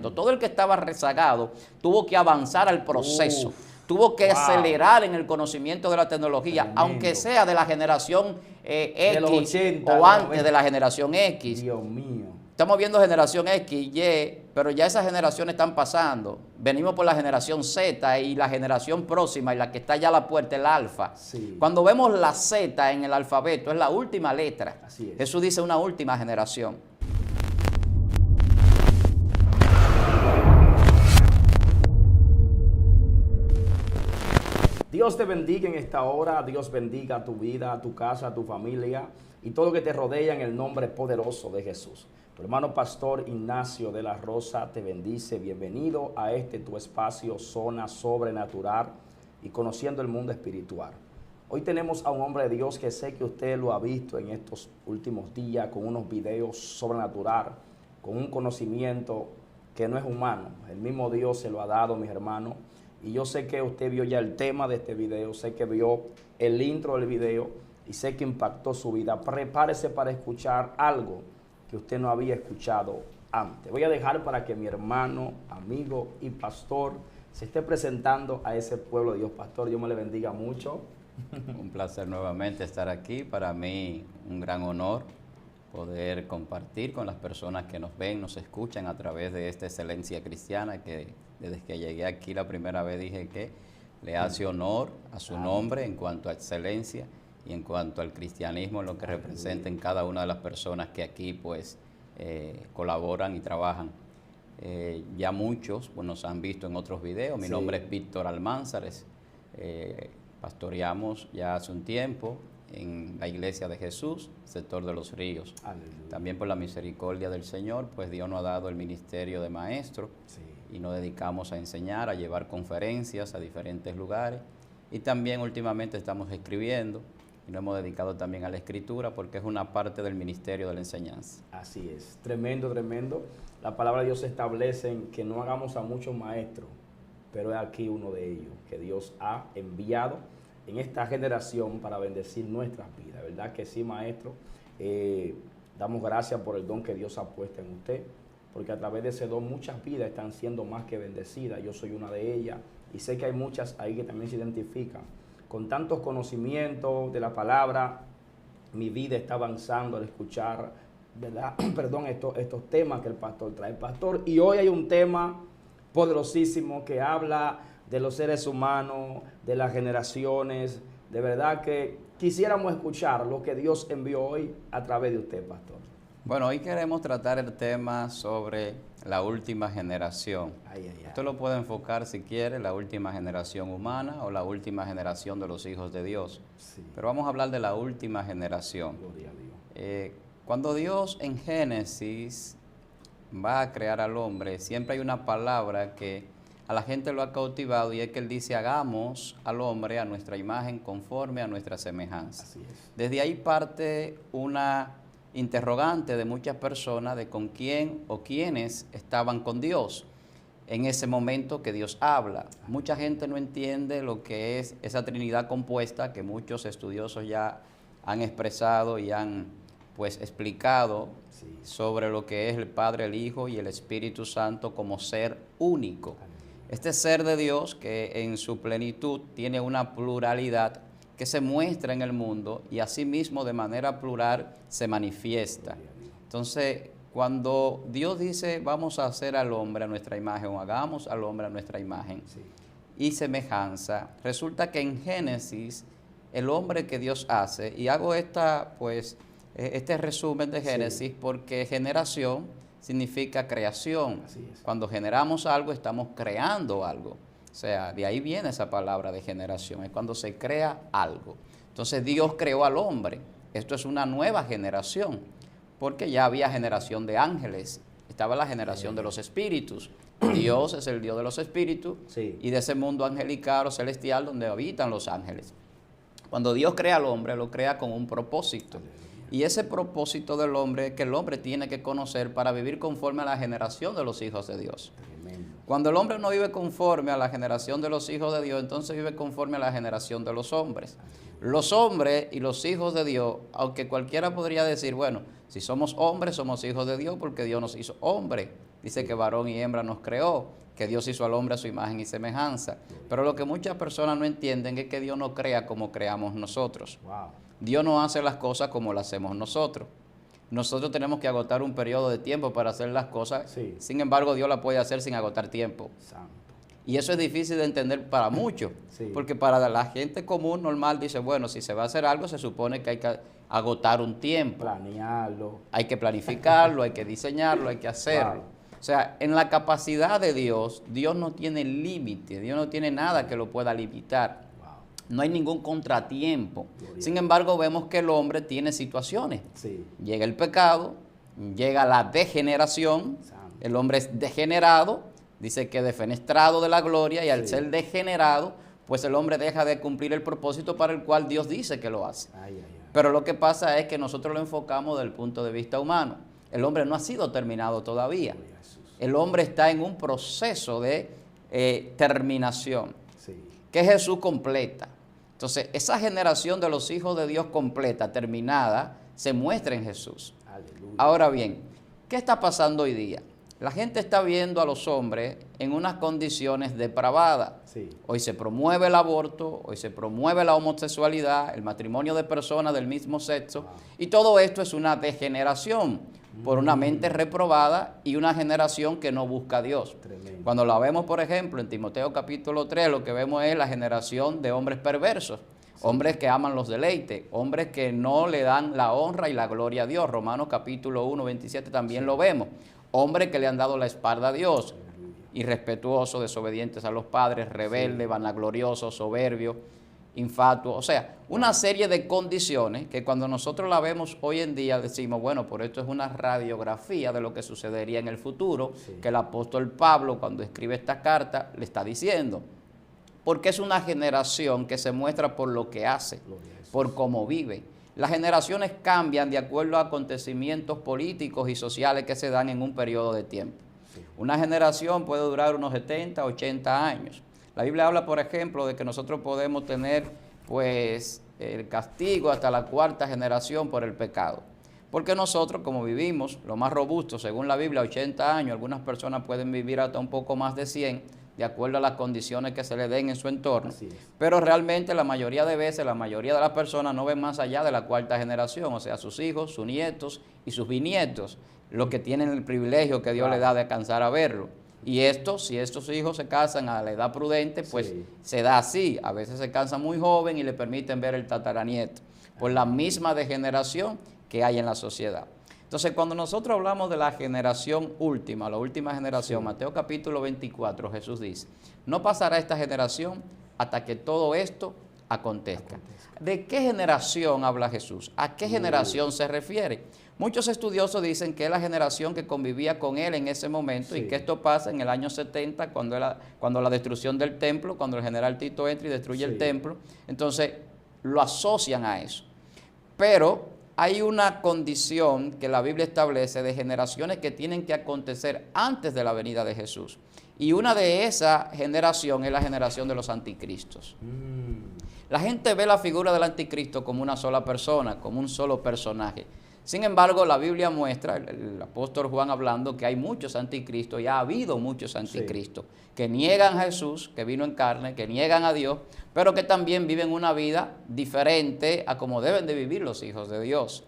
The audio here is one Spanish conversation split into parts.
Todo el que estaba rezagado tuvo que avanzar al proceso, tuvo que Wow. acelerar en el conocimiento de la tecnología, Tremendo. aunque sea de la generación De los X 80, o de los antes 90. de la generación X. Dios mío. Estamos viendo generación X, Y, pero ya esas generaciones están pasando. Venimos por la generación Z y la generación próxima y la que está ya a la puerta, el alfa. Sí. Cuando vemos la Z en el alfabeto, es la última letra. Así es. Jesús dice una última generación. Dios te bendiga en esta hora, Dios bendiga tu vida, tu casa, tu familia y todo lo que te rodea en el nombre poderoso de Jesús. Tu hermano pastor Ignacio de la Rosa te bendice. Bienvenido a este tu espacio, Zona Sobrenatural y conociendo el mundo espiritual. Hoy tenemos a un hombre de Dios que sé que usted lo ha visto en estos últimos días con unos videos sobrenatural, con un conocimiento que no es humano. El mismo Dios se lo ha dado, mis hermanos. Y yo sé que usted vio ya el tema de este video, sé que vio el intro del video y sé que impactó su vida. Prepárese para escuchar algo que usted no había escuchado antes. Voy a dejar para que mi hermano, amigo y pastor se esté presentando a ese pueblo de Dios. Pastor, Dios me le bendiga mucho. Un placer nuevamente estar aquí. Para mí un gran honor poder compartir con las personas que nos ven, nos escuchan a través de esta excelencia cristiana que desde que llegué aquí la primera vez dije que le hace honor a su nombre en cuanto a excelencia y en cuanto al cristianismo, lo que representa en cada una de las personas que aquí pues colaboran y trabajan. Ya muchos pues, nos han visto en otros videos. Mi nombre es Víctor Almanzares. Pastoreamos ya hace un tiempo en la Iglesia de Jesús, sector de Los Ríos. Aleluya. También por la misericordia del Señor, pues Dios nos ha dado el ministerio de maestro y nos dedicamos a enseñar, a llevar conferencias a diferentes lugares. Y también últimamente estamos escribiendo y nos hemos dedicado también a la escritura porque es una parte del ministerio de la enseñanza. Así es, tremendo, tremendo. La palabra de Dios establece en que no hagamos a muchos maestros, pero es aquí uno de ellos que Dios ha enviado en esta generación para bendecir nuestras vidas. ¿Verdad que sí, maestro? Damos gracias por el don que Dios ha puesto en usted, porque a través de ese don muchas vidas están siendo más que bendecidas. Yo soy una de ellas y sé que hay muchas ahí que también se identifican. Con tantos conocimientos de la palabra, mi vida está avanzando al escuchar, ¿verdad? Perdón, estos temas que el pastor trae. Pastor, y hoy hay un tema poderosísimo que habla de los seres humanos, de las generaciones. De verdad que quisiéramos escuchar lo que Dios envió hoy a través de usted, pastor. Bueno, hoy queremos tratar el tema sobre la última generación. Usted lo puede enfocar si quiere, la última generación humana o la última generación de los hijos de Dios. Sí. Pero vamos a hablar de la última generación. Gloria a Dios. Cuando Dios en Génesis va a crear al hombre, siempre hay una palabra que a la gente lo ha cautivado y es que Él dice, hagamos al hombre a nuestra imagen conforme a nuestra semejanza. Así es. Desde ahí parte una interrogante de muchas personas de con quién o quiénes estaban con Dios en ese momento que Dios habla. Mucha gente no entiende lo que es esa Trinidad compuesta que muchos estudiosos ya han expresado y han pues explicado sobre lo que es el Padre, el Hijo y el Espíritu Santo como ser único. Este ser de Dios que en su plenitud tiene una pluralidad que se muestra en el mundo y asimismo de manera plural se manifiesta. Entonces, cuando Dios dice vamos a hacer al hombre a nuestra imagen o hagamos al hombre a nuestra imagen y semejanza, resulta que en Génesis el hombre que Dios hace, y hago este resumen de Génesis porque generación significa creación. Cuando generamos algo estamos creando algo. O sea, de ahí viene esa palabra de generación, es cuando se crea algo. Entonces Dios creó al hombre. Esto es una nueva generación, porque ya había generación de ángeles, estaba la generación de los espíritus. Dios es el Dios de los espíritus y de ese mundo angelical o celestial donde habitan los ángeles. Cuando Dios crea al hombre, lo crea con un propósito. Y ese propósito del hombre es que el hombre tiene que conocer para vivir conforme a la generación de los hijos de Dios. Cuando el hombre no vive conforme a la generación de los hijos de Dios, entonces vive conforme a la generación de los hombres. Los hombres y los hijos de Dios, aunque cualquiera podría decir, bueno, si somos hombres, somos hijos de Dios porque Dios nos hizo hombre. dice que varón y hembra nos creó, que Dios hizo al hombre a su imagen y semejanza. Pero lo que muchas personas no entienden es que Dios no crea como creamos nosotros. Wow. Dios no hace las cosas como las hacemos nosotros. Nosotros tenemos que agotar un periodo de tiempo para hacer las cosas. Sí. Sin embargo, Dios las puede hacer sin agotar tiempo. Santo. Y eso es difícil de entender para muchos, Sí. porque para la gente común, normal, dice, bueno, si se va a hacer algo, se supone que hay que agotar un tiempo. Planearlo. Hay que planificarlo, hay que diseñarlo, hay que hacerlo. Wow. O sea, en la capacidad de Dios, Dios no tiene límite, Dios no tiene nada que lo pueda limitar. Wow. No hay ningún contratiempo. Gloria. Sin embargo, vemos que el hombre tiene situaciones. Sí. Llega el pecado, llega la degeneración, Santo. el hombre es degenerado, dice que defenestrado de la gloria, y al Sí. ser degenerado, pues el hombre deja de cumplir el propósito para el cual Dios dice que lo hace. Ay, ay, ay. Pero lo que pasa es que nosotros lo enfocamos desde el punto de vista humano. El hombre no ha sido terminado todavía. Gloria a Jesús. El hombre está en un proceso de terminación, Sí. que Jesús completa. Entonces, esa generación de los hijos de Dios completa, terminada, se muestra en Jesús. Aleluya. Ahora bien, ¿qué está pasando hoy día? La gente está viendo a los hombres en unas condiciones depravadas. Sí. Hoy se promueve el aborto, hoy se promueve la homosexualidad, el matrimonio de personas del mismo sexo, Wow. y todo esto es una degeneración por una mente reprobada y una generación que no busca a Dios. Tremendo. Cuando la vemos, por ejemplo, en Timoteo capítulo 3, lo que vemos es la generación de hombres perversos, hombres que aman los deleites, hombres que no le dan la honra y la gloria a Dios. Romanos capítulo 1, 27 también lo vemos. Hombres que le han dado la espalda a Dios, irrespetuosos, desobedientes a los padres, rebeldes, vanagloriosos, soberbios, infatuos. O sea, una serie de condiciones que cuando nosotros la vemos hoy en día decimos, bueno, por esto es una radiografía de lo que sucedería en el futuro, Sí. que el apóstol Pablo, cuando escribe esta carta, le está diciendo. Porque es una generación que se muestra por lo que hace, Gloria a Jesús. por cómo vive. Las generaciones cambian de acuerdo a acontecimientos políticos y sociales que se dan en un periodo de tiempo. Sí. Una generación puede durar unos 70, 80 años. La Biblia habla, por ejemplo, de que nosotros podemos tener, pues, el castigo hasta la cuarta generación por el pecado. Porque nosotros, como vivimos, lo más robusto, según la Biblia, 80 años, algunas personas pueden vivir hasta un poco más de 100, de acuerdo a las condiciones que se le den en su entorno. Así es. Pero realmente la mayoría de veces, la mayoría de las personas no ven más allá de la cuarta generación, o sea, sus hijos, sus nietos y sus bisnietos, los que tienen el privilegio que Dios Claro. le da de alcanzar a verlo. Y esto, si estos hijos se casan a la edad prudente, pues Sí. se da así. A veces se casan muy joven y le permiten ver el tataranieto, por la misma degeneración que hay en la sociedad. Entonces, cuando nosotros hablamos de la generación última, la última generación, Mateo capítulo 24, Jesús dice, no pasará esta generación hasta que todo esto acontezca. ¿De qué generación habla Jesús? ¿A qué generación se refiere? Muchos estudiosos dicen que es la generación que convivía con él en ese momento, Sí. y que esto pasa en el año 70, cuando la destrucción del templo, cuando el general Tito entra y destruye Sí. el templo. Entonces, lo asocian a eso. Pero hay una condición que la Biblia establece de generaciones que tienen que acontecer antes de la venida de Jesús. Y una de esa generación es la generación de los anticristos. La gente ve la figura del anticristo como una sola persona, como un solo personaje. Sin embargo, la Biblia muestra, el apóstol Juan hablando, que hay muchos anticristos y ha habido muchos anticristos que niegan a Jesús, que vino en carne, que niegan a Dios, pero que también viven una vida diferente a como deben de vivir los hijos de Dios.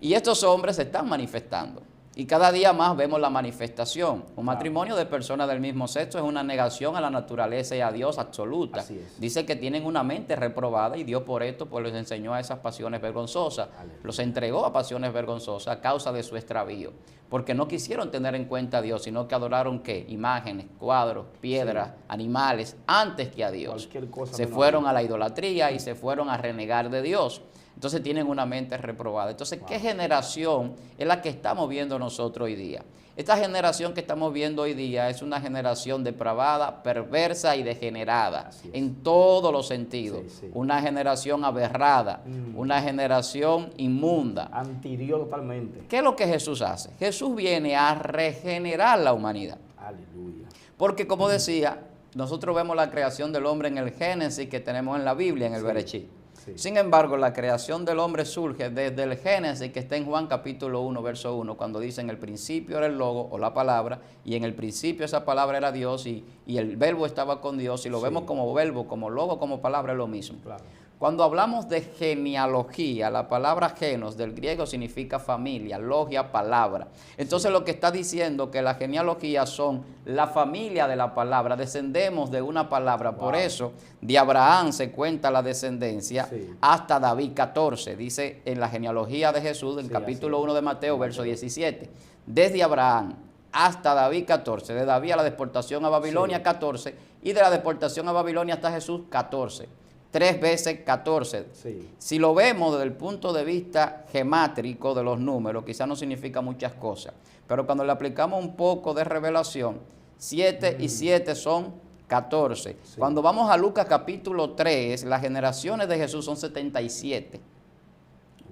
Y estos hombres se están manifestando. Y cada día más vemos la manifestación. Un matrimonio de personas del mismo sexo es una negación a la naturaleza y a Dios absoluta. Así es. Dice que tienen una mente reprobada y Dios por esto pues les enseñó a esas pasiones vergonzosas. Aleluya. Los entregó a pasiones vergonzosas a causa de su extravío. Porque no quisieron tener en cuenta a Dios, sino que adoraron ¿qué? Imágenes, cuadros, piedras, animales, antes que a Dios. Cualquier cosa Se menos fueron a a la idolatría y se fueron a renegar de Dios. Entonces tienen una mente reprobada. Entonces, ¿qué generación es la que estamos viendo nosotros hoy día? Esta generación que estamos viendo hoy día es una generación depravada, perversa y degenerada Así es. en todos los sentidos. Sí, sí. Una generación aberrada, una generación inmunda. Anti-Dios totalmente. ¿Qué es lo que Jesús hace? Jesús viene a regenerar la humanidad. Aleluya. Porque como decía, nosotros vemos la creación del hombre en el Génesis que tenemos en la Biblia, en el Sí. Berechí. Sí. Sin embargo, la creación del hombre surge desde el Génesis, que está en Juan capítulo 1, verso 1, cuando dice en el principio era el logo o la palabra, y en el principio esa palabra era Dios, y el verbo estaba con Dios, y lo vemos como verbo, como logo, como palabra, es lo mismo. Claro. Cuando hablamos de genealogía, la palabra genos del griego significa familia, logia, palabra. Entonces lo que está diciendo que la genealogía son la familia de la palabra, descendemos de una palabra. Wow. Por eso de Abraham se cuenta la descendencia hasta David 14, dice en la genealogía de Jesús, en capítulo 1 de Mateo, verso 17. Desde Abraham hasta David 14, de David a la deportación a Babilonia 14, y de la deportación a Babilonia hasta Jesús 14. 3 veces 14. Sí. Si lo vemos desde el punto de vista gemátrico de los números, quizás no significa muchas cosas, pero cuando le aplicamos un poco de revelación, 7 y 7 son 14. Sí. Cuando vamos a Lucas capítulo 3, las generaciones de Jesús son 77,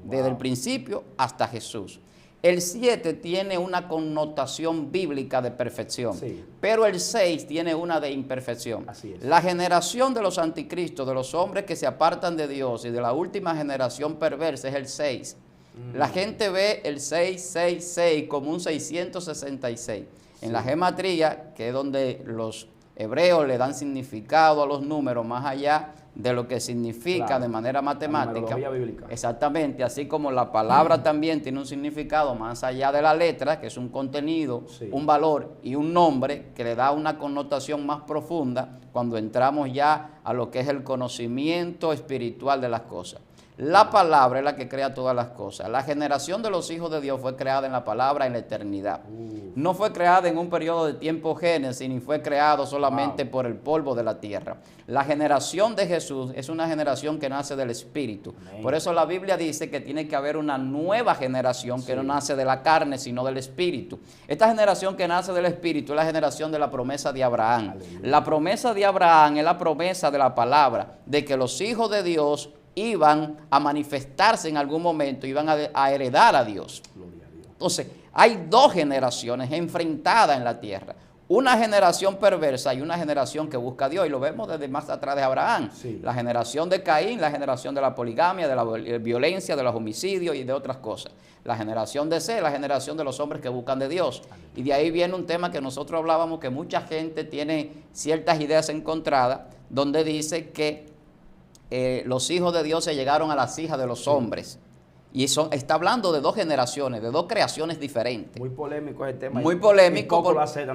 desde el principio hasta Jesús. El 7 tiene una connotación bíblica de perfección, pero el 6 tiene una de imperfección. Así es. La generación de los anticristos, de los hombres que se apartan de Dios y de la última generación perversa es el 6. La gente ve el 666 como un 666. En la gematría, que es donde los hebreos le dan significado a los números más allá de lo que significa de manera matemática. Exactamente, así como la palabra también tiene un significado más allá de la letra, que es un contenido, un valor y un nombre que le da una connotación más profunda cuando entramos ya a lo que es el conocimiento espiritual de las cosas. La palabra es la que crea todas las cosas. La generación de los hijos de Dios fue creada en la palabra en la eternidad. No fue creada en un periodo de tiempo génesis, ni fue creado solamente por el polvo de la tierra. La generación de Jesús es una generación que nace del Espíritu. Amén. Por eso la Biblia dice que tiene que haber una nueva generación que no nace de la carne, sino del Espíritu. Esta generación que nace del Espíritu es la generación de la promesa de Abraham. Aleluya. La promesa de Abraham es la promesa de la palabra, de que los hijos de Dios iban a manifestarse en algún momento, iban a heredar a Dios. Entonces, hay dos generaciones enfrentadas en la tierra. Una generación perversa y una generación que busca a Dios. Y lo vemos desde más atrás de Abraham. La generación de Caín, la generación de la poligamia, de la violencia, de los homicidios y de otras cosas. La generación de Seth, la generación de los hombres que buscan de Dios. Y de ahí viene un tema que nosotros hablábamos, que mucha gente tiene ciertas ideas encontradas, donde dice que los hijos de Dios se llegaron a las hijas de los hombres. Y está hablando de dos generaciones, de dos creaciones diferentes. Muy polémico ese tema. Muy polémico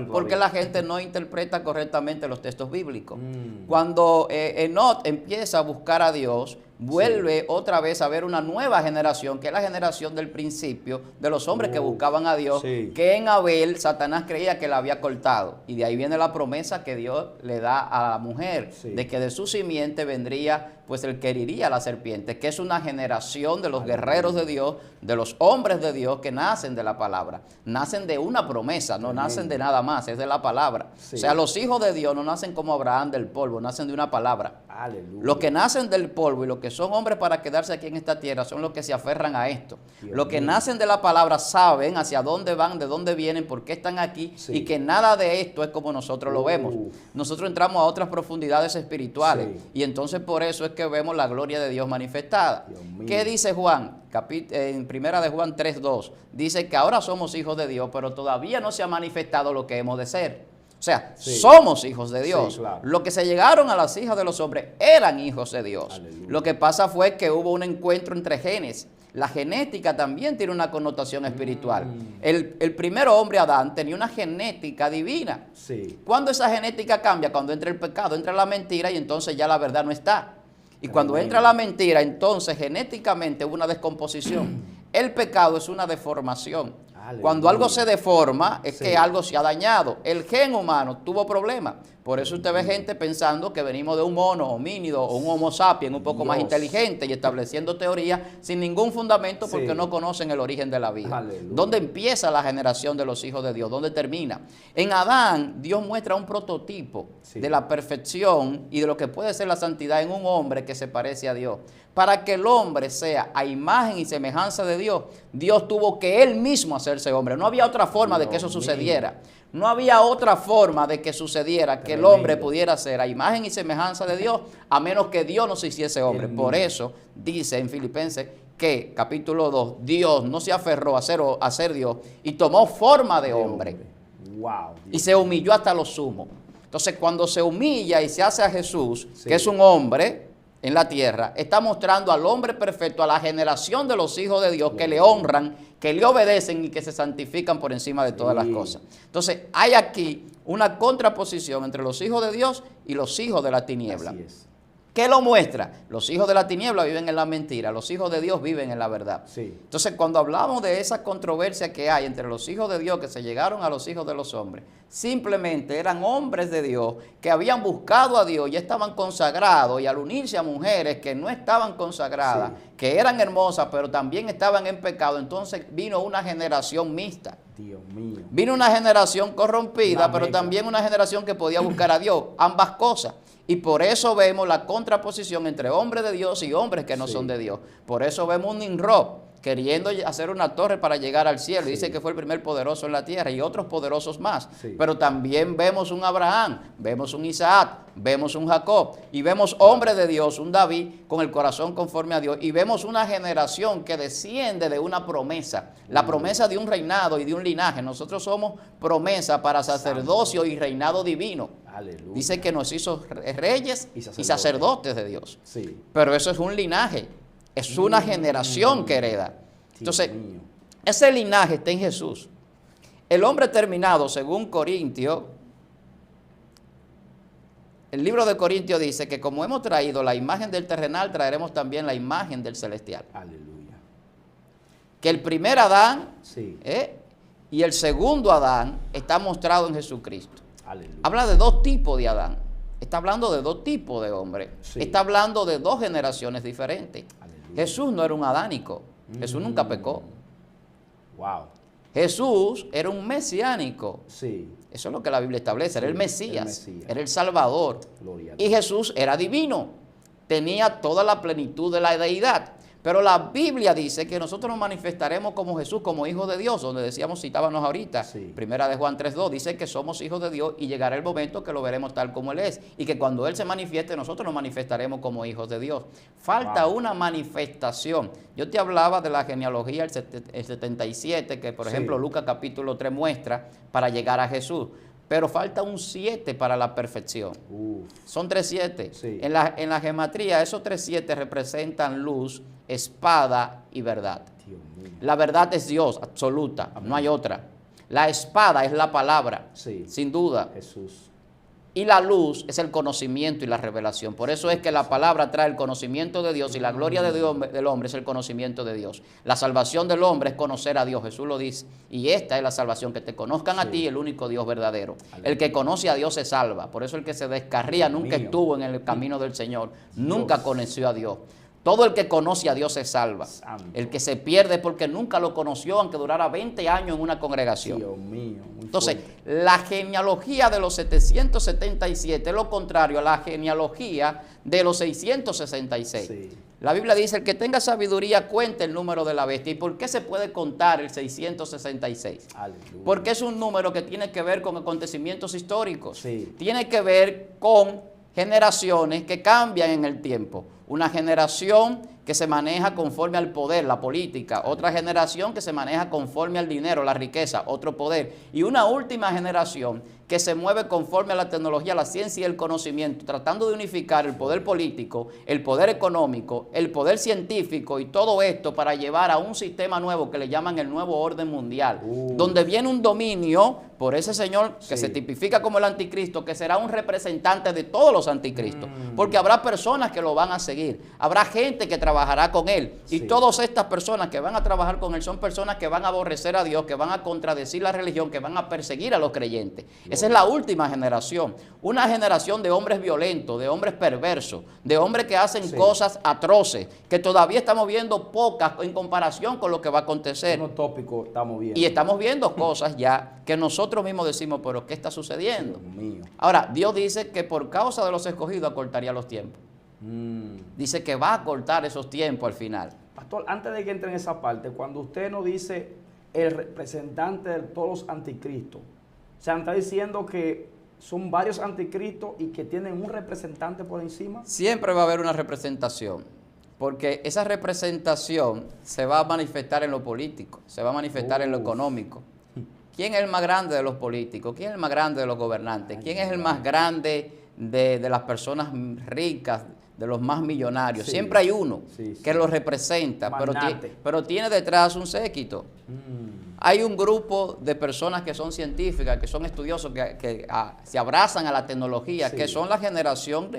porque la gente no interpreta correctamente los textos bíblicos. Cuando Enoch empieza a buscar a Dios, vuelve otra vez a ver una nueva generación, que es la generación del principio, de los hombres que buscaban a Dios, que en Abel Satanás creía que la había cortado. Y de ahí viene la promesa que Dios le da a la mujer, de que de su simiente vendría pues el que heriría a la serpiente, que es una generación de los guerreros de Dios, de los hombres de Dios que nacen de la palabra. Nacen de una promesa, no nacen de nada más, es de la palabra. O sea, los hijos de Dios no nacen como Abraham del polvo, nacen de una palabra. Aleluya. Los que nacen del polvo y los que son hombres para quedarse aquí en esta tierra son los que se aferran a esto. Los que nacen de la palabra saben hacia dónde van, de dónde vienen, por qué están aquí, y que nada de esto es como nosotros lo vemos. Nosotros entramos a otras profundidades espirituales y entonces por eso es que vemos la gloria de Dios manifestada. ¿Qué dice Juan? En primera de Juan 3:2 dice que ahora somos hijos de Dios, pero todavía no se ha manifestado lo que hemos de ser. O sea, somos hijos de Dios. Los que se llegaron a las hijas de los hombres eran hijos de Dios. Aleluya. Lo que pasa fue que hubo un encuentro entre genes. La genética también tiene una connotación espiritual. El primer hombre, Adán, tenía una genética divina. ¿Cuándo esa genética cambia? Cuando entra el pecado, entra la mentira y entonces ya la verdad no está. Y cuando entra la mentira, entonces genéticamente hubo una descomposición. El pecado es una deformación. Cuando algo se deforma es que algo se ha dañado. El gen humano tuvo problemas. Por eso usted ve gente pensando que venimos de un mono, homínido o un homo sapiens un poco más inteligente y estableciendo teorías sin ningún fundamento porque no conocen el origen de la vida. ¿Dónde empieza la generación de los hijos de Dios? ¿Dónde termina? En Adán, Dios muestra un prototipo de la perfección y de lo que puede ser la santidad en un hombre que se parece a Dios. Para que el hombre sea a imagen y semejanza de Dios, Dios tuvo que Él mismo hacerse hombre. No había otra forma de que eso sucediera. No había otra forma de que sucediera que el Tremendo. hombre pudiera ser a imagen y semejanza de Dios, a menos que Dios no se hiciese hombre. Por eso dice en Filipenses que, capítulo 2, Dios no se aferró a ser Dios y tomó forma de hombre. Wow. Y se humilló hasta lo sumo. Entonces, cuando se humilla y se hace a Jesús, Sí. que es un hombre en la tierra, está mostrando al hombre perfecto, a la generación de los hijos de Dios que le honran, que le obedecen y que se santifican por encima de todas las cosas. Entonces, hay aquí una contraposición entre los hijos de Dios y los hijos de la tiniebla. Así es. ¿Qué lo muestra? Los hijos de la tiniebla viven en la mentira, los hijos de Dios viven en la verdad. Sí. Entonces, cuando hablamos de esa controversia que hay entre los hijos de Dios que se llegaron a los hijos de los hombres, simplemente eran hombres de Dios que habían buscado a Dios, ya estaban consagrados, y al unirse a mujeres que no estaban consagradas, Sí. que eran hermosas, pero también estaban en pecado, entonces vino una generación mixta. Dios mío. Vino una generación corrompida, Una pero mezcla. también una generación que podía buscar a Dios, ambas cosas. Y por eso vemos la contraposición entre hombres de Dios y hombres que no Sí. son de Dios. Por eso vemos un Nimrod queriendo hacer una torre para llegar al cielo. Sí. Dice que fue el primer poderoso en la tierra y otros poderosos más. Sí. Pero también vemos un Abraham, vemos un Isaac, vemos un Jacob y vemos hombres de Dios, un David con el corazón conforme a Dios, y vemos una generación que desciende de una promesa, la promesa de un reinado y de un linaje. Nosotros somos promesa para sacerdocio y reinado divino. Aleluya. Dice que nos hizo reyes Y y sacerdotes. sacerdotes de Dios. Sí. Pero eso es un linaje, es una generación que hereda. Entonces, Dios mío. ese linaje está en Jesús. El hombre terminado, según Corintios, el libro de Corintios dice que como hemos traído la imagen del terrenal, traeremos también la imagen del celestial. Aleluya. Que el primer Adán Sí. y el segundo Adán está mostrado en Jesucristo. Aleluya. Habla de dos tipos de Adán. Está hablando de dos tipos de hombres. Sí. Está hablando de dos generaciones diferentes. Aleluya. Jesús no era un adánico. Jesús nunca pecó. Wow. Jesús era un mesiánico. Sí. Eso es lo que la Biblia establece. Era Sí, el Mesías, el Mesías. era el Salvador. Gloria a Y Dios. Jesús era divino. Tenía toda la plenitud de la deidad. Pero la Biblia dice que nosotros nos manifestaremos como Jesús, como hijos de Dios, donde decíamos, citábamos ahorita, Sí. primera de Juan 3:2, dice que somos hijos de Dios y llegará el momento que lo veremos tal como Él es. Y que cuando Él se manifieste, nosotros nos manifestaremos como hijos de Dios. Falta Wow. una manifestación. Yo te hablaba de la genealogía, el 77, que por Sí. ejemplo Lucas capítulo 3 muestra para llegar a Jesús. Pero falta un 7 para la perfección. Uf. Son 3 7. Sí. En la gematría, esos 3 7 representan luz, espada y verdad. Dios mío. La verdad es Dios, absoluta, no hay otra. La espada es la palabra, Sí. sin duda. Jesús. Y la luz es el conocimiento y la revelación. Por eso es que la palabra trae el conocimiento de Dios y la gloria de Dios, del hombre es el conocimiento de Dios. La salvación del hombre es conocer a Dios, Jesús lo dice. Y esta es la salvación, que te conozcan a Sí. ti, el único Dios verdadero. Aleluya. El que conoce a Dios se salva. Por eso el que se descarría Dios nunca mío. estuvo en el camino del Señor, nunca conoció a Dios. Todo el que conoce a Dios se salva. Santo. El que se pierde es porque nunca lo conoció, aunque durara 20 años en una congregación. Dios mío. Muy Entonces, fuerte. la genealogía de los 777 es lo contrario a la genealogía de los 666. Sí. La Biblia dice, el que tenga sabiduría cuente el número de la bestia. ¿Y por qué se puede contar el 666? Aleluya. Porque es un número que tiene que ver con acontecimientos históricos. Sí. Tiene que ver con generaciones que cambian en el tiempo. Una generación que se maneja conforme al poder, la política. Otra generación que se maneja conforme al dinero, la riqueza, otro poder. Y una última generación que se mueve conforme a la tecnología, la ciencia y el conocimiento, tratando de unificar el poder político, el poder económico, el poder científico y todo esto para llevar a un sistema nuevo que le llaman el nuevo orden mundial, donde viene un dominio por ese señor que Sí. se tipifica como el anticristo, que será un representante de todos los anticristos, porque habrá personas que lo van a seguir, habrá gente que trabajará con él, y Sí. todas estas personas que van a trabajar con él son personas que van a aborrecer a Dios, que van a contradecir la religión, que van a perseguir a los creyentes. Esa es la última generación, una generación de hombres violentos, de hombres perversos, de hombres que hacen Sí. cosas atroces, que todavía estamos viendo pocas en comparación con lo que va a acontecer. Unos tópicos estamos viendo. Y estamos viendo cosas ya que nosotros mismos decimos, pero ¿qué está sucediendo? Dios mío. Ahora, Dios dice que por causa de los escogidos acortaría los tiempos. Mm. Dice que va a cortar esos tiempos al final. Pastor, antes de que entre en esa parte, cuando usted nos dice el representante de todos los anticristos, O sea, está diciendo que son varios anticristos y que tienen un representante por encima. Siempre va a haber una representación, porque esa representación se va a manifestar en lo político, se va a manifestar en lo económico. ¿Quién es el más grande de los políticos? ¿Quién es el más grande de los gobernantes? ¿Quién es el más grande de las personas ricas, de los más millonarios? Sí. Siempre hay uno Sí, sí. que lo representa, Magnate. pero tiene detrás un séquito. Hay un grupo de personas que son científicas, que son estudiosos, que se abrazan a la tecnología, Sí. que son la generación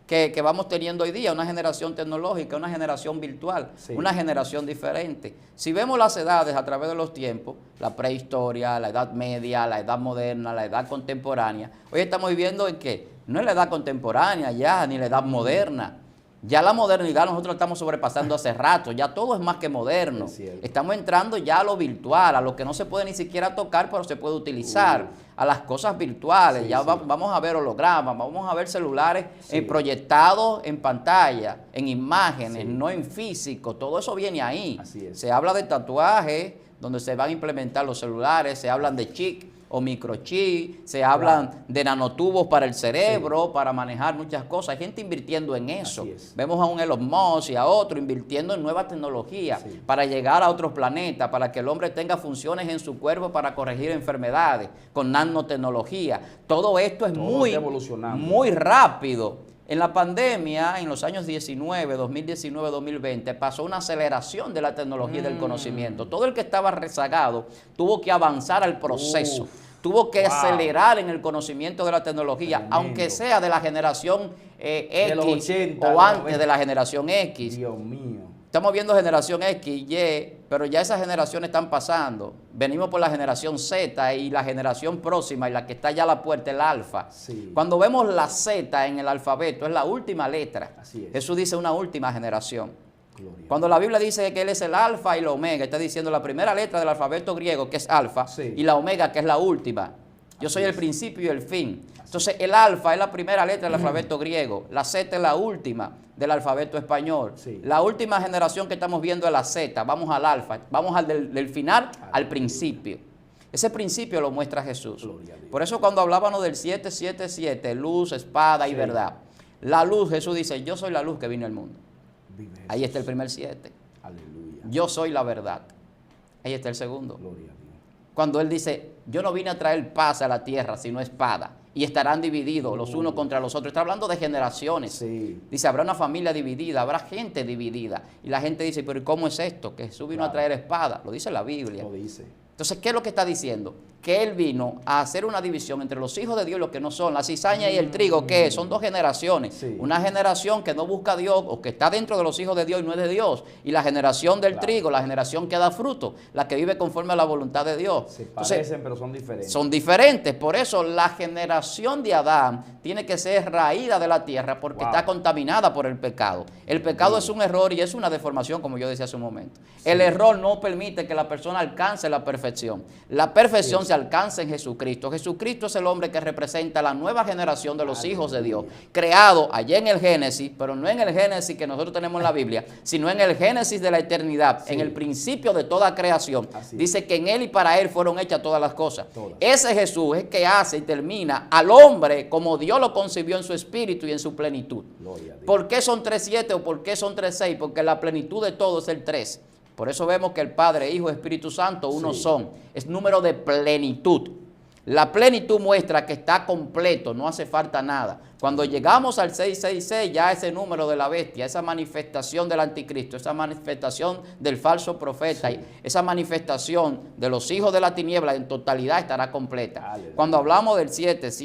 que vamos teniendo hoy día, una generación tecnológica, una generación virtual, Sí. una generación diferente. Si vemos las edades a través de los tiempos, la prehistoria, la edad media, la edad moderna, la edad contemporánea, hoy estamos viviendo en que no es la edad contemporánea ya, ni la edad moderna. Ya la modernidad nosotros la estamos sobrepasando hace rato, ya todo es más que moderno. Es cierto. Estamos entrando ya a lo virtual, a lo que no se puede ni siquiera tocar, pero se puede utilizar, a las cosas virtuales. Sí, ya sí. Vamos a ver hologramas, vamos a ver celulares Sí. proyectados en pantalla, en imágenes, Sí. no en físico. Todo eso viene ahí. Así es. Se habla de tatuajes, donde se van a implementar los celulares, se hablan de chip o microchip, se hablan de nanotubos para el cerebro, para manejar muchas cosas. Hay gente invirtiendo en eso. Así es. Vemos a un Elon Musk y a otro invirtiendo en nuevas tecnologías Sí. para llegar a otros planetas, para que el hombre tenga funciones en su cuerpo para corregir enfermedades con nanotecnología. Todo esto es Todo muy, está evolucionando. muy rápido. En la pandemia, en los años 2019, 2020, pasó una aceleración de la tecnología y del conocimiento. Todo el que estaba rezagado tuvo que avanzar al proceso. Uf. Tuvo que Wow. acelerar en el conocimiento de la tecnología, Tremendo. aunque sea de la generación De los X 80, o los antes 90. de la generación X. Dios mío. Estamos viendo generación X, Y, pero ya esas generaciones están pasando. Venimos por la generación Z y la generación próxima y la que está ya a la puerta, el alfa. Sí. Cuando vemos la Z en el alfabeto, es la última letra. Así es. Jesús dice una última generación. Gloria. Cuando la Biblia dice que Él es el alfa y la omega, está diciendo la primera letra del alfabeto griego, que es alfa, Sí. y la omega, que es la última. Yo soy el principio y el fin. Entonces, el alfa es la primera letra del alfabeto griego, la Z es la última del alfabeto español. Sí. La última generación que estamos viendo es la Z, vamos al alfa, vamos del final al principio. Ese principio lo muestra Jesús. Gloria a Dios. Por eso cuando hablábamos del 777, luz, espada y Sí. verdad, la luz, Jesús dice, yo soy la luz que vino al mundo. Vive Jesús. Ahí está el primer 7. Aleluya. Yo soy la verdad. Ahí está el segundo. Gloria a Dios. Cuando Él dice, yo no vine a traer paz a la tierra, sino espada. Y estarán divididos los unos contra los otros. Está hablando de generaciones. Sí. Dice, habrá una familia dividida, habrá gente dividida. Y la gente dice, pero ¿cómo es esto? Que Jesús vino a traer espada. Lo dice la Biblia. Lo dice. Entonces, ¿qué es lo que está diciendo? Que Él vino a hacer una división entre los hijos de Dios y los que no son. La cizaña y el trigo, ¿qué es? Son dos generaciones. Sí. Una generación que no busca a Dios o que está dentro de los hijos de Dios y no es de Dios. Y la generación del Claro. trigo, la generación que da fruto, la que vive conforme a la voluntad de Dios. Se Entonces, parecen, pero son diferentes. son diferentes. Por eso la generación de Adán tiene que ser raída de la tierra porque Wow. está contaminada por el pecado. El pecado es un error y es una deformación, como yo decía hace un momento. El error no permite que la persona alcance la perfección. La perfección se alcanza en Jesucristo. Jesucristo es el hombre que representa la nueva generación de los hijos de Dios, creado allá en el Génesis, pero no en el Génesis que nosotros tenemos en la Biblia, sino en el Génesis de la eternidad, Sí. en el principio de toda creación. Así es. Dice que en Él y para Él fueron hechas todas las cosas. Todas. Ese Jesús es que hace y termina al hombre como Dios lo concibió en su espíritu y en su plenitud. Gloria a Dios. ¿Por qué son 3:7 o por qué son 3:6? Porque la plenitud de todo es el 3. Por eso vemos que el Padre, Hijo y Espíritu Santo uno Sí. son. Es número de plenitud. La plenitud muestra que está completo, no hace falta nada. Cuando llegamos al 666, ya ese número de la bestia, esa manifestación del anticristo, esa manifestación del falso profeta, Sí. esa manifestación de los hijos de la tiniebla en totalidad estará completa. Aleluya. Cuando hablamos del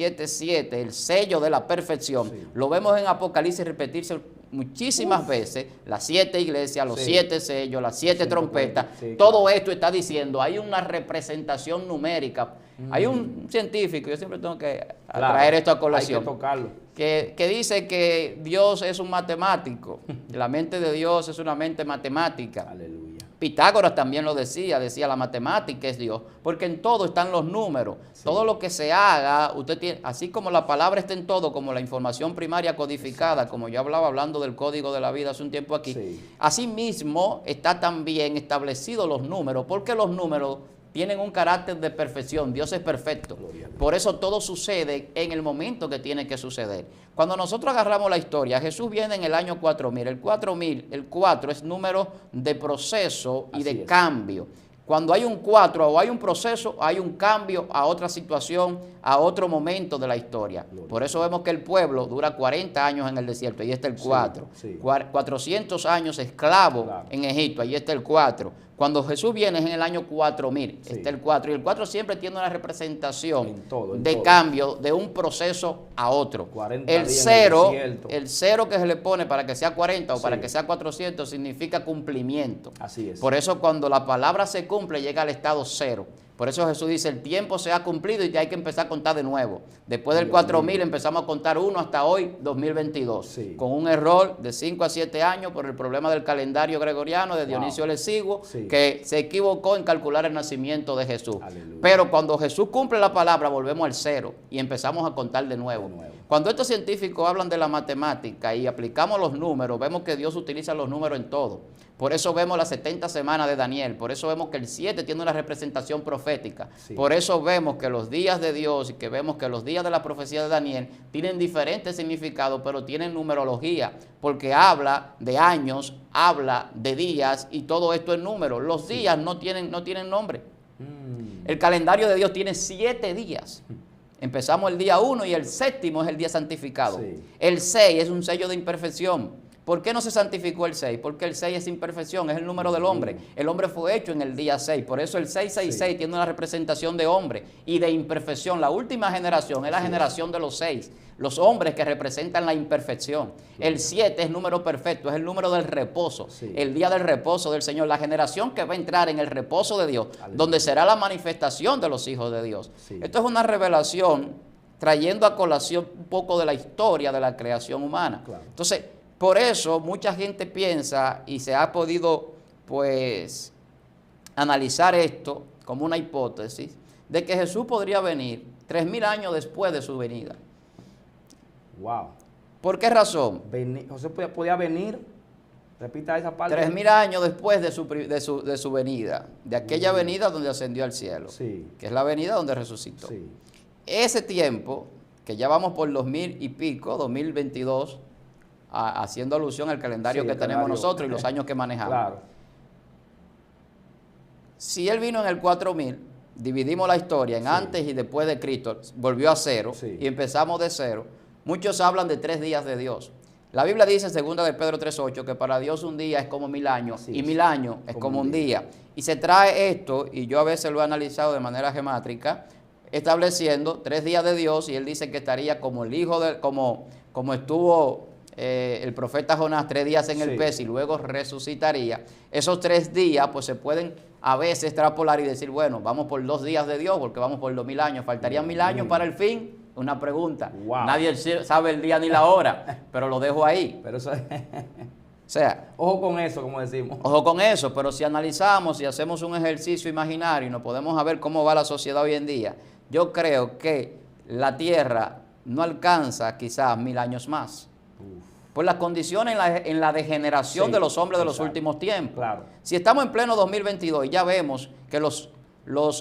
777, el sello de la perfección, Sí. lo vemos en Apocalipsis repetirse muchísimas veces, las 7 iglesias, los Sí. 7 sellos, las 7 Siete trompetas, sí, todo claro. esto está diciendo, hay una representación numérica. Hay un científico, yo siempre tengo que Claro, traer esto a Hay colación, que tocarlo. que dice que Dios es un matemático, la mente de Dios es una mente matemática. Aleluya. Pitágoras también lo decía la matemática es Dios, porque en todo están los números, Sí. todo lo que se haga, usted tiene, así como la palabra está en todo, como la información primaria codificada, como yo hablando del código de la vida hace un tiempo aquí, Sí. así mismo está también establecido los números, porque los números tienen un carácter de perfección. Dios es perfecto. Por eso todo sucede en el momento que tiene que suceder. Cuando nosotros agarramos la historia, Jesús viene en el año 4000. El 4 es número de proceso y de cambio. Cuando hay un 4 o hay un proceso, hay un cambio a otra situación, a otro momento de la historia. Por eso vemos que el pueblo dura 40 años en el desierto, ahí está el 4. 400 años esclavo en Egipto, ahí está el 4. Cuando Jesús viene es en el año 4000, está el 4. Y el 4 siempre tiene una representación de cambio de un proceso a otro. El 0 que se le pone para que sea 40 o para que sea 400 significa cumplimiento. Así es. Por eso cuando la palabra se cumple llega al estado 0. Por eso Jesús dice, el tiempo se ha cumplido y ya hay que empezar a contar de nuevo. Después del 4000 empezamos a contar 1 hasta hoy, 2022. Con un error de 5 a 7 años por el problema del calendario gregoriano de Dionisio el Exiguo, que se equivocó en calcular el nacimiento de Jesús. Pero cuando Jesús cumple la palabra, volvemos al 0 y empezamos a contar de nuevo. Cuando estos científicos hablan de la matemática y aplicamos los números, vemos que Dios utiliza los números en todo. Por eso vemos las 70 semanas de Daniel, por eso vemos que el 7 tiene una representación profética, por eso vemos que los días de Dios y que vemos que los días de la profecía de Daniel tienen diferentes significados, pero tienen numerología, porque habla de años, habla de días y todo esto es número. Los días no tienen nombre. El calendario de Dios tiene 7 días. Empezamos el día 1 y el 7º es el día santificado. El 6 es un sello de imperfección. ¿Por qué no se santificó el 6? Porque el 6 es imperfección, es el número del hombre. El hombre fue hecho en el día 6. Por eso el 666 tiene una representación de hombre y de imperfección. La última generación es la generación de los 6. Los hombres que representan la imperfección. El 7 es número perfecto, es el número del reposo. El día del reposo del Señor. La generación que va a entrar en el reposo de Dios, donde será la manifestación de los hijos de Dios. Esto es una revelación trayendo a colación un poco de la historia de la creación humana. Entonces, por eso mucha gente piensa y se ha podido pues analizar esto como una hipótesis de que Jesús podría venir 3000 años después de su venida. Wow. ¿Por qué razón? José podía venir, repita esa parte. 3000 años después de su venida, de aquella venida donde ascendió al cielo, que es la venida donde resucitó. Ese tiempo, que ya vamos por 2000 y pico, 2022, haciendo alusión al calendario que tenemos nosotros y los años que manejamos. Si Él vino en el 4000, dividimos la historia en antes y después de Cristo, volvió a 0 y empezamos de 0. Muchos hablan de 3 días de Dios. La Biblia dice en 2 de Pedro 3:8 que para Dios un día es como 1000 años y 1000 años es como un día. Y se trae esto, y yo a veces lo he analizado de manera gemátrica, estableciendo 3 días de Dios, y Él dice que estaría como el hijo de, como estuvo el profeta Jonás 3 días en el pez y luego resucitaría. Esos 3 días pues se pueden a veces extrapolar y decir, bueno, vamos por 2 días de Dios porque vamos por los 1000 años. ¿Faltarían 1000 años para el fin? Una pregunta. Nadie sabe el día ni la hora, pero lo dejo ahí. Pero eso o sea, ojo con eso, como decimos. Ojo con eso, pero si analizamos y hacemos un ejercicio imaginario y nos podemos ver cómo va la sociedad hoy en día, yo creo que la Tierra no alcanza quizás 1000 años más. Por las condiciones en la degeneración de los hombres de los últimos tiempos. Si estamos en pleno 2022 y ya vemos que los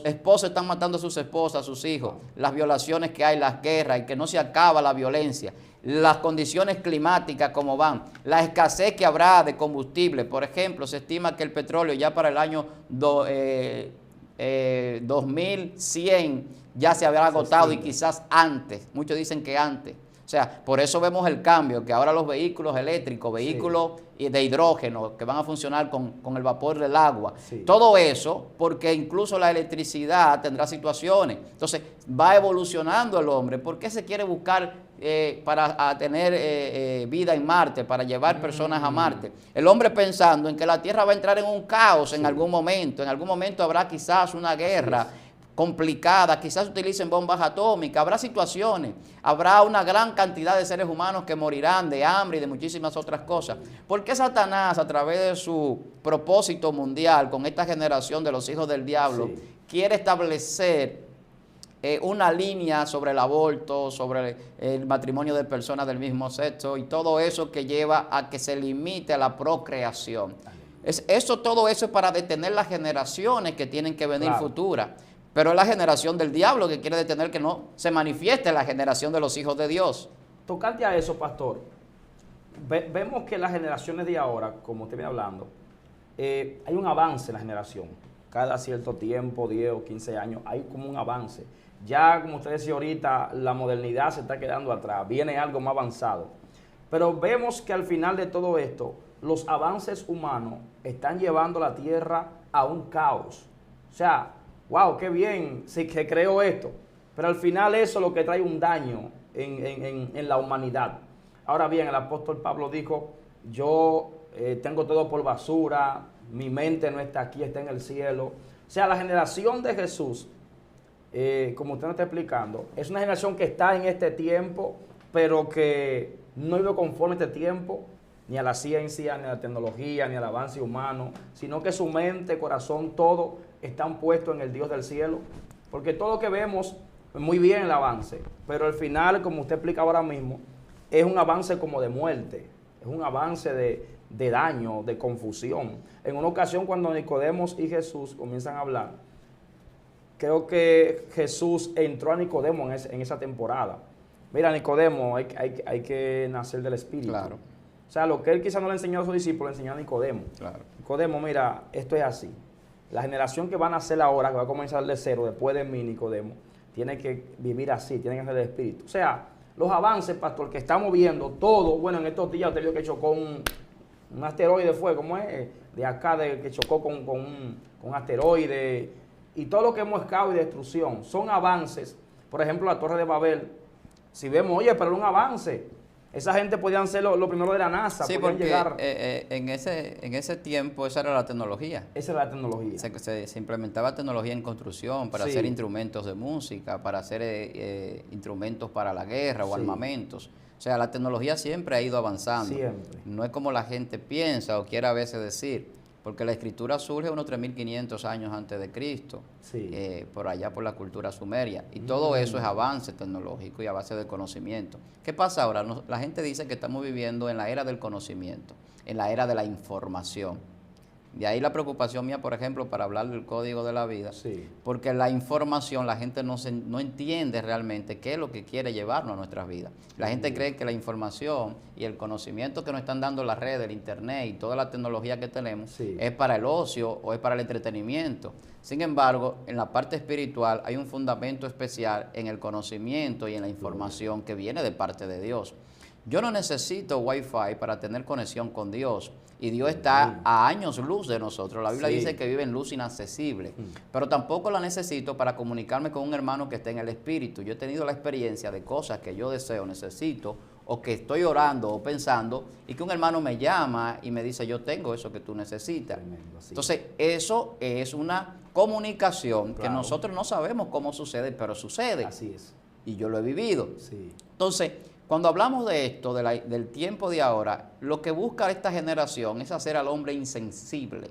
esposos están matando a sus esposas, a sus hijos, las violaciones que hay, las guerras y que no se acaba la violencia, las condiciones climáticas como van, la escasez que habrá de combustible. Por ejemplo, se estima que el petróleo ya para el año 2100 ya se habrá agotado y quizás antes. Muchos dicen que antes. O sea, por eso vemos el cambio, que ahora los vehículos eléctricos, vehículos de hidrógeno, que van a funcionar con el vapor del agua. Todo eso, porque incluso la electricidad tendrá situaciones. Entonces, va evolucionando el hombre. ¿Por qué se quiere buscar para tener vida en Marte, para llevar personas a Marte? El hombre pensando en que la Tierra va a entrar en un caos en algún momento. En algún momento habrá quizás una guerra complicada, quizás utilicen bombas atómicas, habrá situaciones, habrá una gran cantidad de seres humanos que morirán de hambre y de muchísimas otras cosas. ¿Por qué Satanás, a través de su propósito mundial con esta generación de los hijos del diablo, quiere establecer una línea sobre el aborto, sobre el matrimonio de personas del mismo sexo y todo eso que lleva a que se limite a la procreación? Todo eso es para detener las generaciones que tienen que venir Claro. futuras. Pero es la generación del diablo que quiere detener que no se manifieste la generación de los hijos de Dios. Tocante a eso, pastor, vemos que las generaciones de ahora, como usted viene hablando, hay un avance en la generación. Cada cierto tiempo, 10 o 15 años, hay como un avance. Ya, como usted decía ahorita, la modernidad se está quedando atrás, viene algo más avanzado. Pero vemos que al final de todo esto, los avances humanos están llevando la tierra a un caos. O sea, wow, qué bien, sí que creó esto. Pero al final eso es lo que trae un daño en la humanidad. Ahora bien, el apóstol Pablo dijo, yo tengo todo por basura, mi mente no está aquí, está en el cielo. O sea, la generación de Jesús, como usted nos está explicando, es una generación que está en este tiempo, pero que no vive conforme a este tiempo, ni a la ciencia, ni a la tecnología, ni al avance humano, sino que su mente, corazón, todo están puestos en el Dios del cielo. Porque todo lo que vemos, muy bien el avance, pero al final, como usted explica ahora mismo, es un avance como de muerte, es un avance de daño, de confusión. En una ocasión cuando Nicodemo y Jesús comienzan a hablar, creo que Jesús entró a Nicodemo en esa temporada. Mira, Nicodemo, hay que nacer del Espíritu. Claro. O sea, lo que él quizá no le enseñó a sus discípulos, le enseñó a Nicodemo. Claro. Nicodemo, mira, esto es así. La generación que van a nacer ahora, que va a comenzar de cero, después de mí, Nicodemo, tiene que vivir así, tiene que ser del Espíritu. O sea, los avances, pastor, que estamos viendo, todo, bueno, en estos días usted vio que chocó un asteroide, fue, ¿cómo es? De acá, que chocó con un asteroide, y todo lo que hemos caos y destrucción, son avances. Por ejemplo, la Torre de Babel, si vemos, oye, pero era un avance. Esa gente podían ser lo primero de la NASA, Sí, podían porque llegar. en ese tiempo esa era la tecnología. Esa era la tecnología. Se implementaba tecnología en construcción para Sí. hacer instrumentos de música, para hacer instrumentos para la guerra o Sí. armamentos. O sea, la tecnología siempre ha ido avanzando. Siempre. No es como la gente piensa o quiere a veces decir, porque la escritura surge unos 3.500 años antes de Cristo, Sí. por allá por la cultura sumeria. Y todo eso es avance tecnológico y a base del conocimiento. ¿Qué pasa ahora? La gente dice que estamos viviendo en la era del conocimiento, en la era de la información. De ahí la preocupación mía, por ejemplo, para hablar del código de la vida, Sí. porque la información, la gente no entiende realmente qué es lo que quiere llevarnos a nuestras vidas. La gente cree que la información y el conocimiento que nos están dando las redes, el internet y toda la tecnología que tenemos Sí. es para el ocio o es para el entretenimiento. Sin embargo, en la parte espiritual hay un fundamento especial en el conocimiento y en la información que viene de parte de Dios. Yo no necesito Wi-Fi para tener conexión con Dios. Y Dios está a años luz de nosotros. La Biblia Sí. dice que vive en luz inaccesible. Pero tampoco la necesito para comunicarme con un hermano que esté en el Espíritu. Yo he tenido la experiencia de cosas que yo deseo, necesito, o que estoy orando o pensando, y que un hermano me llama y me dice, yo tengo eso que tú necesitas. Tremendo, sí. Entonces, eso es una comunicación que Claro. nosotros no sabemos cómo sucede, pero sucede. Así es. Y yo lo he vivido. Sí. Entonces, cuando hablamos de esto, del tiempo de ahora, lo que busca esta generación es hacer al hombre insensible.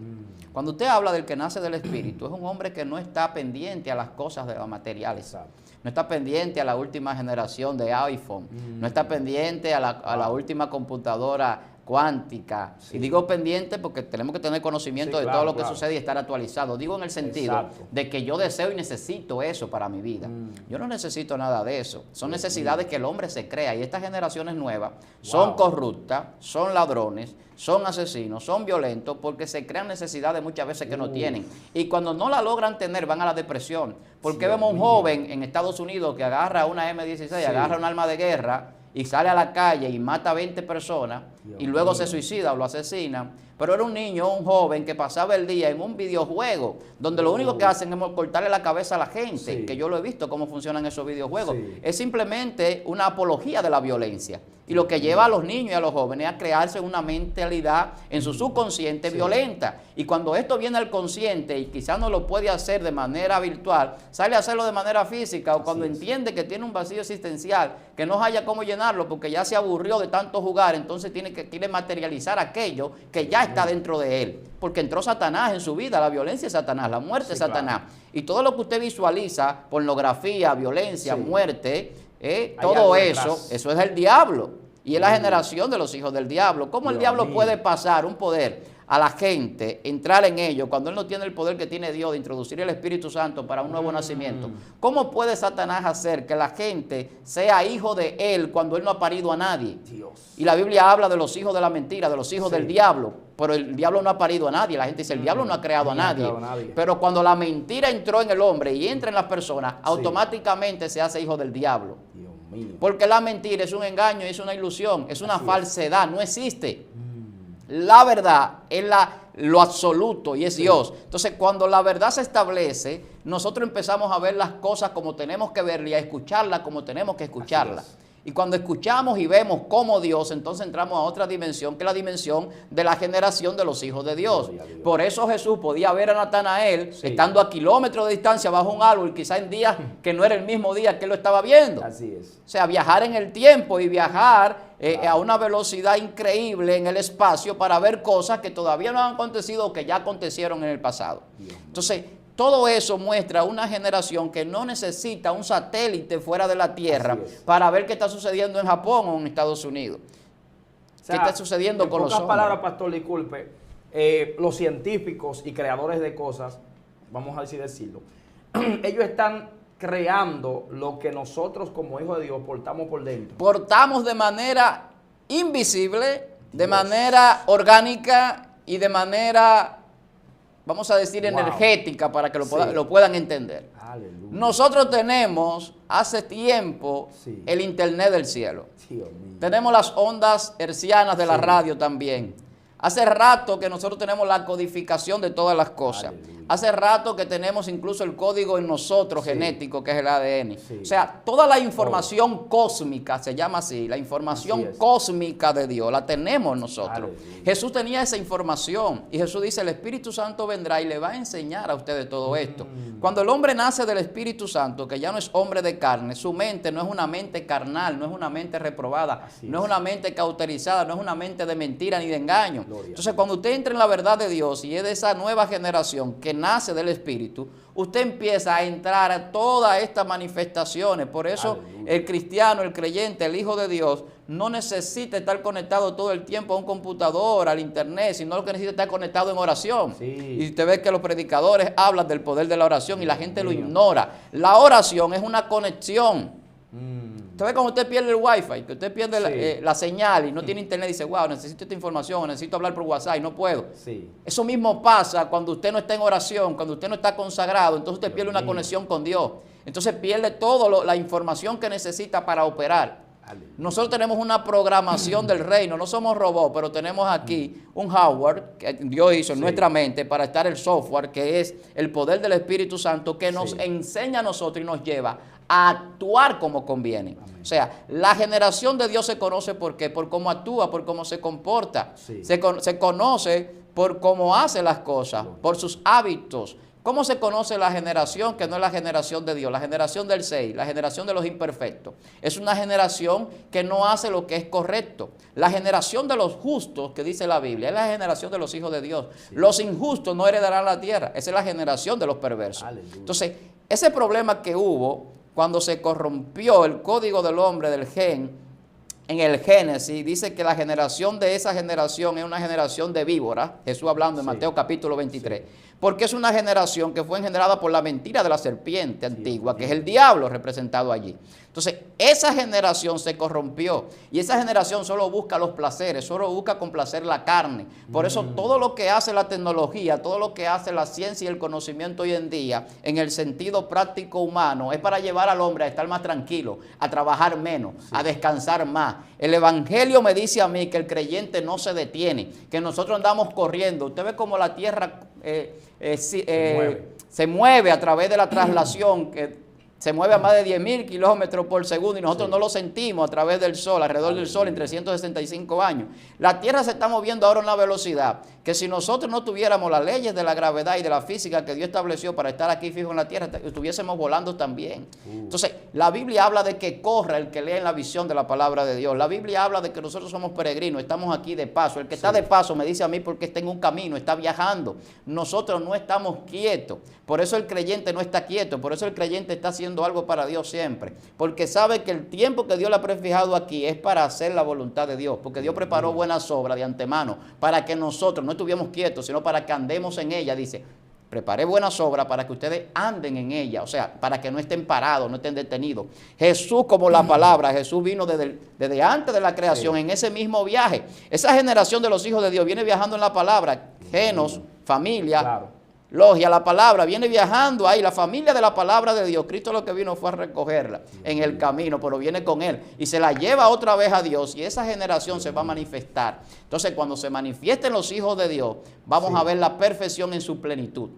Cuando usted habla del que nace del Espíritu, es un hombre que no está pendiente a las cosas de las materiales. Exacto. No está pendiente a la última generación de iPhone. No está pendiente a la última computadora cuántica. Sí. Y digo pendiente porque tenemos que tener conocimiento Sí, de claro, todo lo que claro. sucede y estar actualizado. Digo en el sentido Exacto. de que yo deseo y necesito eso para mi vida. Yo no necesito nada de eso. Son necesidades que el hombre se crea. Y estas generaciones nuevas son Wow. corruptas, son ladrones, son asesinos, son violentos, porque se crean necesidades muchas veces que no tienen. Y cuando no la logran tener, van a la depresión. Porque Dios vemos un mío. joven en Estados Unidos que agarra una M16, Sí. agarra un arma de guerra y sale a la calle y mata a 20 personas Dios y luego mío. se suicida o lo asesinan. Pero era un niño, un joven que pasaba el día en un videojuego donde lo único que hacen es cortarle la cabeza a la gente, Sí. que yo lo he visto cómo funcionan esos videojuegos. Sí. Es simplemente una apología de la violencia. Y lo que lleva a los niños y a los jóvenes a crearse una mentalidad en su subconsciente Sí. violenta. Y cuando esto viene al consciente y quizás no lo puede hacer de manera virtual, sale a hacerlo de manera física o cuando es. entiende que tiene un vacío existencial, que no haya cómo llenarlo porque ya se aburrió de tanto jugar, entonces quiere materializar aquello que ya está dentro de él. Porque entró Satanás en su vida, la violencia es Satanás, la muerte Sí, es Satanás. claro. Y todo lo que usted visualiza, pornografía, violencia, Sí. muerte, Hay todo algo eso, detrás. eso es el diablo. Y es la generación de los hijos del diablo. ¿Cómo el Dios diablo mío. puede pasar un poder a la gente entrar en ello cuando él no tiene el poder que tiene Dios de introducir el Espíritu Santo para un nuevo nacimiento? ¿Cómo puede Satanás hacer que la gente sea hijo de él cuando él no ha parido a nadie? Dios. Y la Biblia habla de los hijos de la mentira, de los hijos del diablo, pero el diablo no ha parido a nadie. La gente dice, el diablo no ha creado a nadie. Pero cuando la mentira entró en el hombre y entra en las personas, automáticamente se hace hijo del diablo. Dios mío. Porque la mentira es un engaño, es una ilusión, es una falsedad, no existe. La verdad es lo absoluto y es Dios. Entonces, cuando la verdad se establece, nosotros empezamos a ver las cosas como tenemos que verlas y a escucharlas como tenemos que escucharlas. Y cuando escuchamos y vemos como Dios, entonces entramos a otra dimensión, que es la dimensión de la generación de los hijos de Dios. Por eso Jesús podía ver a Natanael estando a kilómetros de distancia bajo un árbol, quizá en días que no era el mismo día que él lo estaba viendo. Así es. O sea, viajar en el tiempo y viajar a una velocidad increíble en el espacio para ver cosas que todavía no han acontecido o que ya acontecieron en el pasado. Entonces, todo eso muestra una generación que no necesita un satélite fuera de la Tierra para ver qué está sucediendo en Japón o en Estados Unidos. O sea, ¿qué está sucediendo con los hombres? En pocas palabras, pastor, disculpe, los científicos y creadores de cosas, vamos a decirlo, ellos están creando lo que nosotros como hijos de Dios portamos por dentro. Portamos de manera invisible, de manera orgánica y de manera, vamos a decir, energética, para que lo puedan entender. Aleluya. Nosotros tenemos hace tiempo el internet del cielo. Dios mío. Tenemos las ondas hercianas de la radio también. Hace rato que nosotros tenemos la codificación de todas las cosas. Aleluya. Hace rato que tenemos incluso el código en nosotros genético, que es el ADN. O sea, toda la información cósmica, se llama así, la información cósmica de Dios, la tenemos nosotros. Aleluya. Jesús tenía esa información y Jesús dice, el Espíritu Santo vendrá y le va a enseñar a ustedes todo esto. Cuando el hombre nace del Espíritu Santo, que ya no es hombre de carne, su mente no es una mente carnal, no es una mente reprobada, no es una mente cauterizada, no es una mente de mentira ni de engaño. Entonces, cuando usted entra en la verdad de Dios y es de esa nueva generación que nace del Espíritu, usted empieza a entrar a todas estas manifestaciones. Por eso el cristiano, el creyente, el hijo de Dios, no necesita estar conectado todo el tiempo a un computador, al internet, sino lo que necesita es estar conectado en oración. Y usted ve que los predicadores hablan del poder de la oración y la gente lo ignora. La oración es una conexión. Usted ve cuando usted pierde el wifi, que usted pierde la señal y no tiene internet y dice, wow, necesito esta información, necesito hablar por WhatsApp y no puedo. Eso mismo pasa cuando usted no está en oración, cuando usted no está consagrado, entonces usted pierde una conexión con Dios. Entonces pierde toda la información que necesita para operar. Nosotros tenemos una programación del reino, no somos robots, pero tenemos aquí un hardware que Dios hizo en nuestra mente para estar el software, que es el poder del Espíritu Santo, que nos enseña a nosotros y nos lleva a actuar como conviene. O sea, la generación de Dios se conoce ¿por qué? Por cómo actúa, por cómo se comporta. Se conoce por cómo hace las cosas, por sus hábitos. ¿Cómo se conoce la generación que no es la generación de Dios? La generación del 6, la generación de los imperfectos. Es una generación que no hace lo que es correcto. La generación de los justos, que dice la Biblia, es la generación de los hijos de Dios. Los injustos no heredarán la tierra. Esa es la generación de los perversos. Entonces, ese problema que hubo cuando se corrompió el código del hombre, del gen, en el Génesis, dice que la generación de esa generación es una generación de víboras. Jesús hablando en Mateo capítulo 23. Porque es una generación que fue engendrada por la mentira de la serpiente antigua, que es el diablo representado allí. Entonces, esa generación se corrompió y esa generación solo busca los placeres, solo busca complacer la carne. Por eso todo lo que hace la tecnología, todo lo que hace la ciencia y el conocimiento hoy en día, en el sentido práctico humano, es para llevar al hombre a estar más tranquilo, a trabajar menos, a descansar más. El Evangelio me dice a mí que el creyente no se detiene, que nosotros andamos corriendo. Usted ve como la tierra se mueve a través de la traslación, que se mueve a más de 10.000 kilómetros por segundo y nosotros no lo sentimos a través del Sol, alrededor del Sol en 365 años. La Tierra se está moviendo ahora a una velocidad que si nosotros no tuviéramos las leyes de la gravedad y de la física que Dios estableció para estar aquí fijo en la Tierra, estuviésemos volando también. Entonces, la Biblia habla de que corra el que lee en la visión de la palabra de Dios. La Biblia habla de que nosotros somos peregrinos, estamos aquí de paso. El que está de paso me dice a mí porque está en un camino, está viajando. Nosotros no estamos quietos. Por eso el creyente no está quieto, por eso el creyente está haciendo haciendo algo para Dios siempre, porque sabe que el tiempo que Dios le ha prefijado aquí es para hacer la voluntad de Dios, porque Dios preparó buenas obras de antemano para que nosotros no estuviéramos quietos, sino para que andemos en ella. Dice, preparé buenas obras para que ustedes anden en ella, o sea, para que no estén parados, no estén detenidos. Jesús, como la palabra, Jesús vino desde antes de la creación, en ese mismo viaje. Esa generación de los hijos de Dios viene viajando en la palabra, genos, familia, logia, la palabra, viene viajando ahí, la familia de la palabra de Dios. Cristo lo que vino fue a recogerla en el camino, pero viene con él y se la lleva otra vez a Dios, y esa generación se va a manifestar. Entonces, cuando se manifiesten los hijos de Dios, vamos a ver la perfección en su plenitud.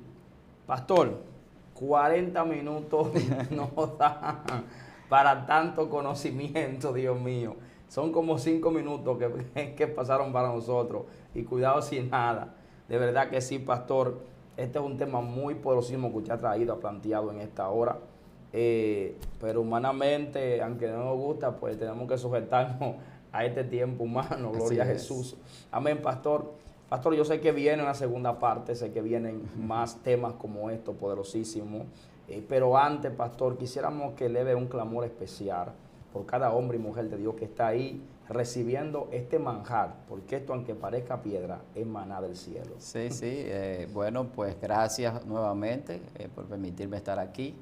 Pastor, 40 minutos no dan para tanto conocimiento, Dios mío. Son como 5 minutos que pasaron para nosotros, y cuidado sin nada. De verdad que sí, pastor. Este es un tema muy poderosísimo que usted ha traído, ha planteado en esta hora. Pero humanamente, aunque no nos gusta, pues tenemos que sujetarnos a este tiempo humano. Gloria a Jesús. Amén, pastor. Pastor, yo sé que viene una segunda parte, sé que vienen más temas como estos, poderosísimos. Pero antes, pastor, quisiéramos que eleve un clamor especial por cada hombre y mujer de Dios que está ahí recibiendo este manjar, porque esto, aunque parezca piedra, es maná del cielo. Sí, sí. Bueno, pues gracias nuevamente por permitirme estar aquí.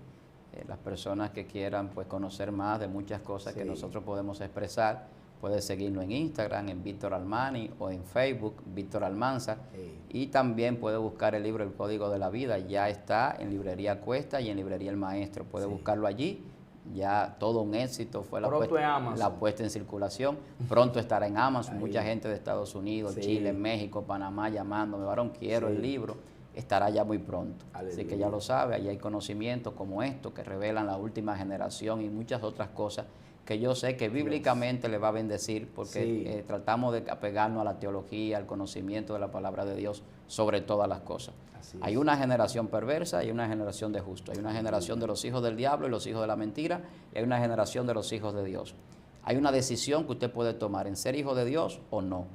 Las personas que quieran pues conocer más de muchas cosas que nosotros podemos expresar, puede seguirnos en Instagram, en Víctor Almani, o en Facebook, Víctor Almanza. Y también puede buscar el libro El Código de la Vida. Ya está en Librería Cuesta y en Librería El Maestro. Puede buscarlo allí. Ya todo un éxito fue la puesta en circulación. Pronto estará en Amazon. Mucha gente de Estados Unidos, Chile, México, Panamá llamándome, varón, quiero el libro. Estará ya muy pronto. Así que ya lo sabe, allí hay conocimientos como esto que revelan la última generación y muchas otras cosas que yo sé que bíblicamente le va a bendecir, porque tratamos de apegarnos a la teología, al conocimiento de la palabra de Dios sobre todas las cosas. Hay una generación perversa y una generación de justos. Hay una generación de los hijos del diablo y los hijos de la mentira, y hay una generación de los hijos de Dios. Hay una decisión que usted puede tomar en ser hijo de Dios o no.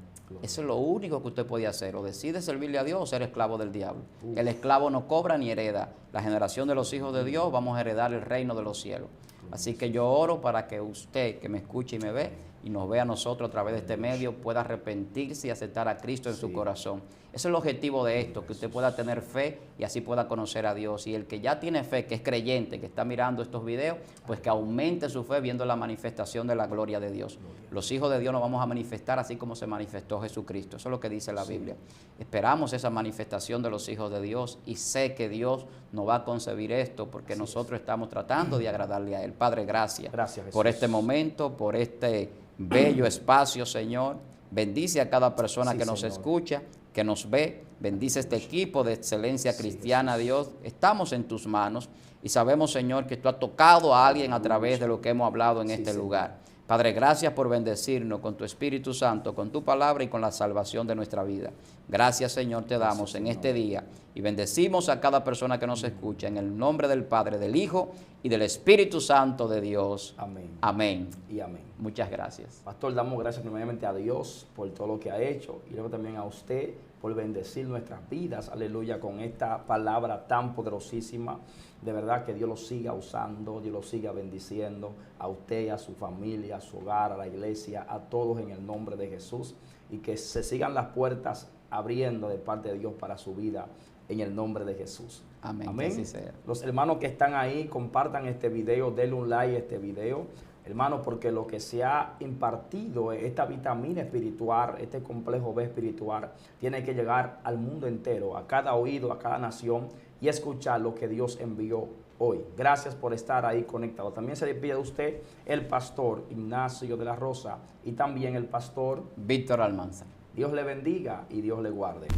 Eso es lo único que usted puede hacer. O decide servirle a Dios o ser esclavo del diablo. El esclavo no cobra ni hereda. La generación de los hijos de Dios vamos a heredar el reino de los cielos. Así que yo oro para que usted, que me escuche y me ve, y nos ve a nosotros a través de este medio, pueda arrepentirse y aceptar a Cristo en su corazón. Ese es el objetivo de esto, que usted pueda tener fe y así pueda conocer a Dios. Y el que ya tiene fe, que es creyente, que está mirando estos videos, pues que aumente su fe viendo la manifestación de la gloria de Dios. Los hijos de Dios nos vamos a manifestar así como se manifestó Jesucristo. Eso es lo que dice la Biblia. Esperamos esa manifestación de los hijos de Dios, y sé que Dios nos va a concebir esto porque nosotros estamos tratando de agradarle a Él. Padre, gracias por este momento, por este bello espacio, Señor. Bendice a cada persona que nos escucha, que nos ve. Bendice este equipo de excelencia cristiana, Dios. Estamos en tus manos y sabemos, Señor, que tú has tocado a alguien a través de lo que hemos hablado en este lugar. Padre, gracias por bendecirnos con tu Espíritu Santo, con tu palabra y con la salvación de nuestra vida. Gracias, Señor, te damos en este día, y bendecimos a cada persona que nos escucha en el nombre del Padre, del Hijo y del Espíritu Santo de Dios. Amén. Amén. Y amén. Muchas gracias. Pastor, damos gracias primeramente a Dios por todo lo que ha hecho, y luego también a usted por bendecir nuestras vidas, aleluya, con esta palabra tan poderosísima. De verdad que Dios lo siga usando, Dios lo siga bendiciendo a usted, a su familia, a su hogar, a la iglesia, a todos en el nombre de Jesús, y que se sigan las puertas abriendo de parte de Dios para su vida en el nombre de Jesús. Amén. Amén. Que así sea. Los hermanos que están ahí, compartan este video, denle un like a este video, hermano, porque lo que se ha impartido, esta vitamina espiritual, este complejo B espiritual, tiene que llegar al mundo entero, a cada oído, a cada nación, y escuchar lo que Dios envió hoy. Gracias por estar ahí conectado. También se le pide a usted el pastor Ignacio de la Rosa y también el pastor Víctor Almanza. Dios le bendiga y Dios le guarde.